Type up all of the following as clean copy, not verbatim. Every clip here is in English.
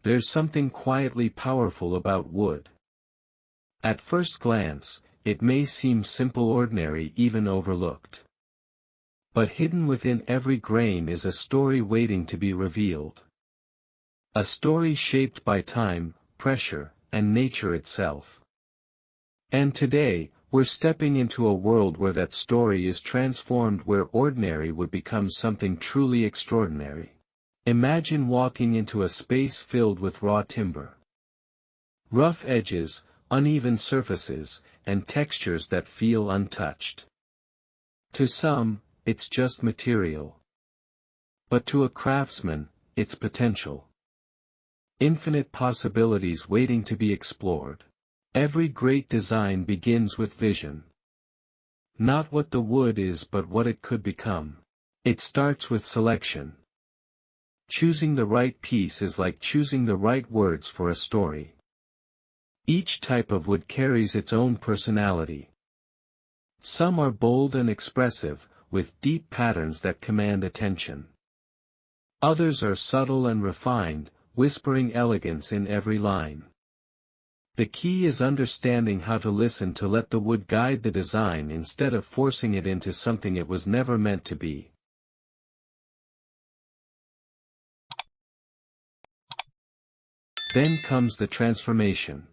There's something quietly powerful about wood. At first glance, it may seem simple, ordinary, even overlooked. But hidden within every grain is a story waiting to be revealed. A story shaped by time, pressure, and nature itself. And today, we're stepping into a world where that story is transformed, where ordinary would become something truly extraordinary. Imagine walking into a space filled with raw timber. Rough edges, uneven surfaces, and textures that feel untouched. To some, it's just material. But to a craftsman, it's potential. Infinite possibilities waiting to be explored. Every great design begins with vision. Not what the wood is, but what it could become. It starts with selection. Choosing the right piece is like choosing the right words for a story. Each type of wood carries its own personality. Some are bold and expressive, with deep patterns that command attention. Others are subtle and refined, whispering elegance in every line. The key is understanding how to listen, to let the wood guide the design instead of forcing it into something it was never meant to be. Then comes the transformation.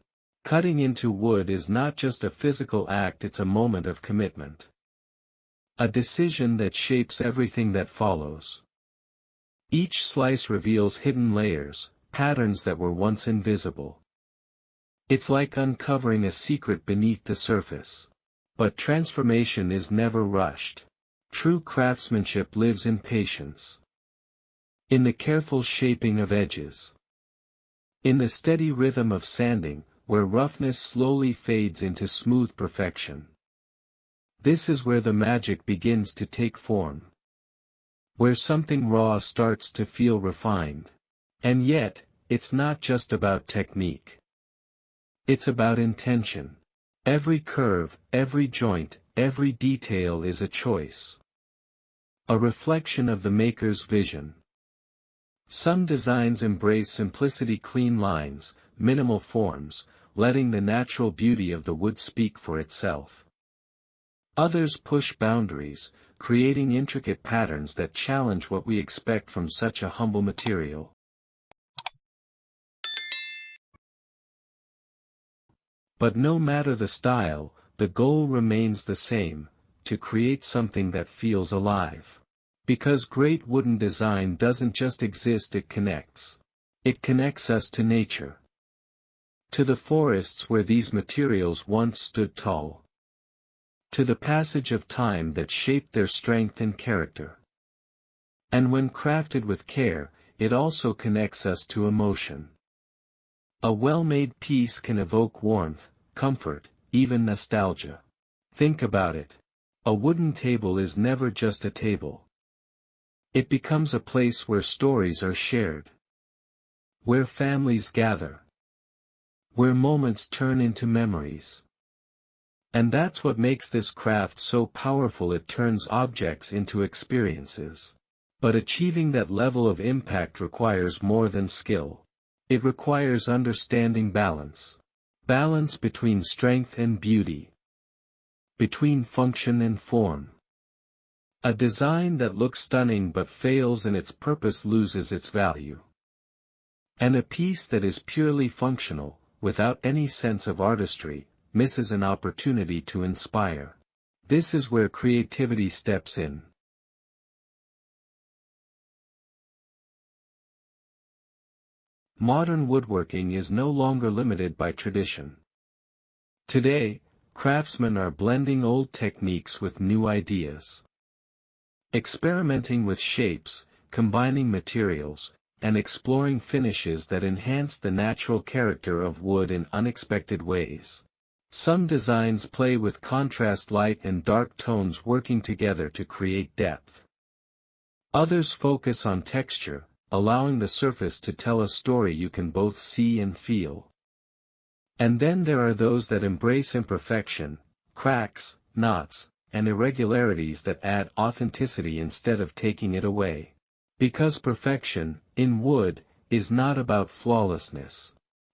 Cutting into wood is not just a physical act, it's a moment of commitment. A decision that shapes everything that follows. Each slice reveals hidden layers, patterns that were once invisible. It's like uncovering a secret beneath the surface. But transformation is never rushed. True craftsmanship lives in patience. In the careful shaping of edges. In the steady rhythm of sanding, where roughness slowly fades into smooth perfection. This is where the magic begins to take form. Where something raw starts to feel refined. And yet, it's not just about technique. It's about intention. Every curve, every joint, every detail is a choice. A reflection of the maker's vision. Some designs embrace simplicity, clean lines, minimal forms, letting the natural beauty of the wood speak for itself. Others push boundaries, creating intricate patterns that challenge what we expect from such a humble material. But no matter the style, the goal remains the same, to create something that feels alive. Because great wooden design doesn't just exist, it connects. It connects us to nature. To the forests where these materials once stood tall. To the passage of time that shaped their strength and character. And when crafted with care, it also connects us to emotion. A well-made piece can evoke warmth, comfort, even nostalgia. Think about it. A wooden table is never just a table. It becomes a place where stories are shared. Where families gather. Where moments turn into memories. And that's what makes this craft so powerful, it turns objects into experiences. But achieving that level of impact requires more than skill. It requires understanding balance. Balance between strength and beauty. Between function and form. A design that looks stunning but fails in its purpose loses its value. And a piece that is purely functional, without any sense of artistry, misses an opportunity to inspire. This is where creativity steps in. Modern woodworking is no longer limited by tradition. Today, craftsmen are blending old techniques with new ideas. Experimenting with shapes, combining materials, and exploring finishes that enhance the natural character of wood in unexpected ways. Some designs play with contrast, light and dark tones working together to create depth. Others focus on texture, allowing the surface to tell a story you can both see and feel. And then there are those that embrace imperfection, cracks, knots, and irregularities that add authenticity instead of taking it away. Because perfection, in wood, is not about flawlessness.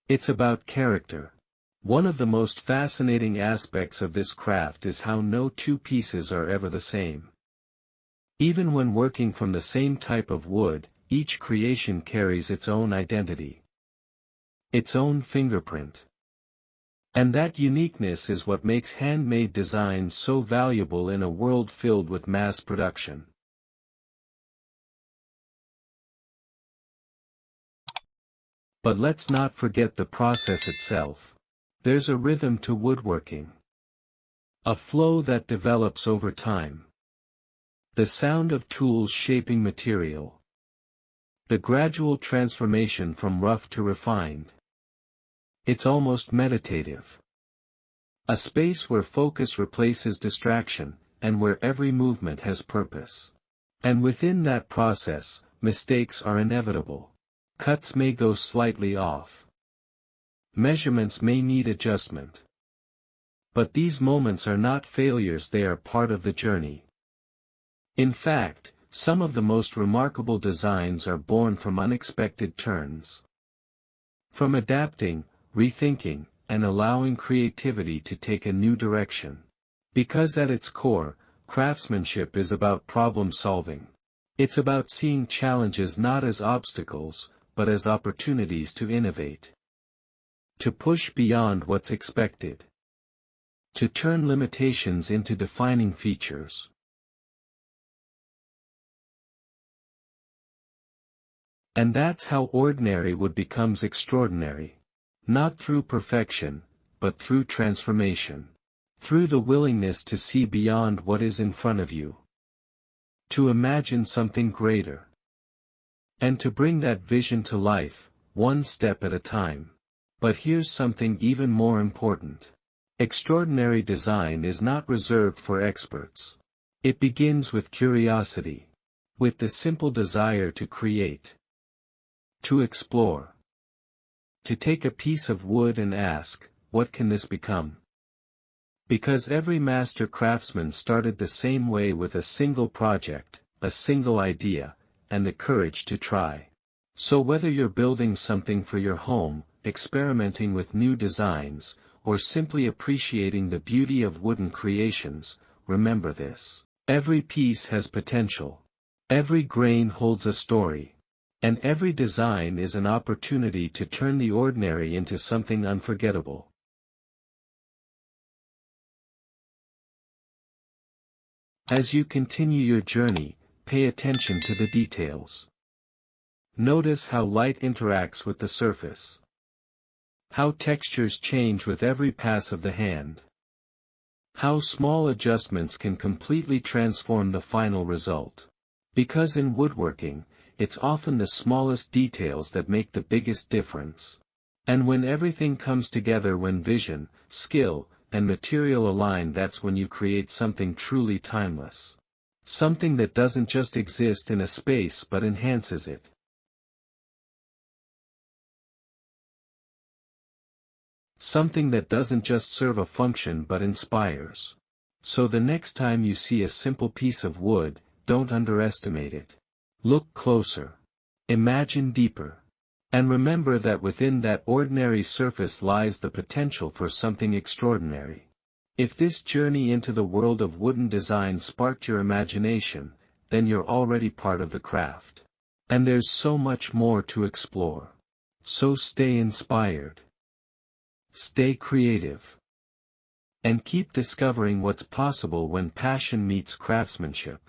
It's about character. One of the most fascinating aspects of this craft is how no two pieces are ever the same. Even when working from the same type of wood, each creation carries its own identity, its own fingerprint. And that uniqueness is what makes handmade designs so valuable in a world filled with mass production. But let's not forget the process itself. There's a rhythm to woodworking, a flow that develops over time. The sound of tools shaping material, the gradual transformation from rough to refined. It's almost meditative. A space where focus replaces distraction, and where every movement has purpose. And within that process, mistakes are inevitable. Cuts may go slightly off. Measurements may need adjustment. But these moments are not failures, they are part of the journey. In fact, some of the most remarkable designs are born from unexpected turns. From adapting, rethinking, and allowing creativity to take a new direction. Because at its core, craftsmanship is about problem solving. It's about seeing challenges not as obstacles, but as opportunities to innovate. To push beyond what's expected. To turn limitations into defining features. And that's how ordinary wood becomes extraordinary. Not through perfection, but through transformation. Through the willingness to see beyond what is in front of you. To imagine something greater. And to bring that vision to life, one step at a time. But here's something even more important. Extraordinary design is not reserved for experts. It begins with curiosity. With the simple desire to create. To explore. To take a piece of wood and ask, what can this become? Because every master craftsman started the same way, with a single project, a single idea, and the courage to try. So whether you're building something for your home, experimenting with new designs, or simply appreciating the beauty of wooden creations, remember this. Every piece has potential. Every grain holds a story. And every design is an opportunity to turn the ordinary into something unforgettable. As you continue your journey, pay attention to the details. Notice how light interacts with the surface. How textures change with every pass of the hand. How small adjustments can completely transform the final result. Because in woodworking, it's often the smallest details that make the biggest difference. And when everything comes together, when vision, skill, and material align, that's when you create something truly timeless. Something that doesn't just exist in a space but enhances it. Something that doesn't just serve a function but inspires. So the next time you see a simple piece of wood, don't underestimate it. Look closer. Imagine deeper. And remember that within that ordinary surface lies the potential for something extraordinary. If this journey into the world of wooden design sparked your imagination, then you're already part of the craft. And there's so much more to explore. So stay inspired. Stay creative. And keep discovering what's possible when passion meets craftsmanship.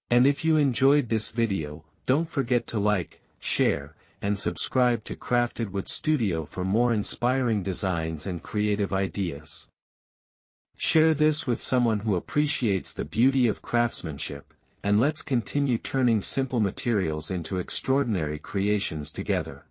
And if you enjoyed this video, don't forget to like, share, and subscribe to Crafted Wood Studio for more inspiring designs and creative ideas. Share this with someone who appreciates the beauty of craftsmanship, and let's continue turning simple materials into extraordinary creations together.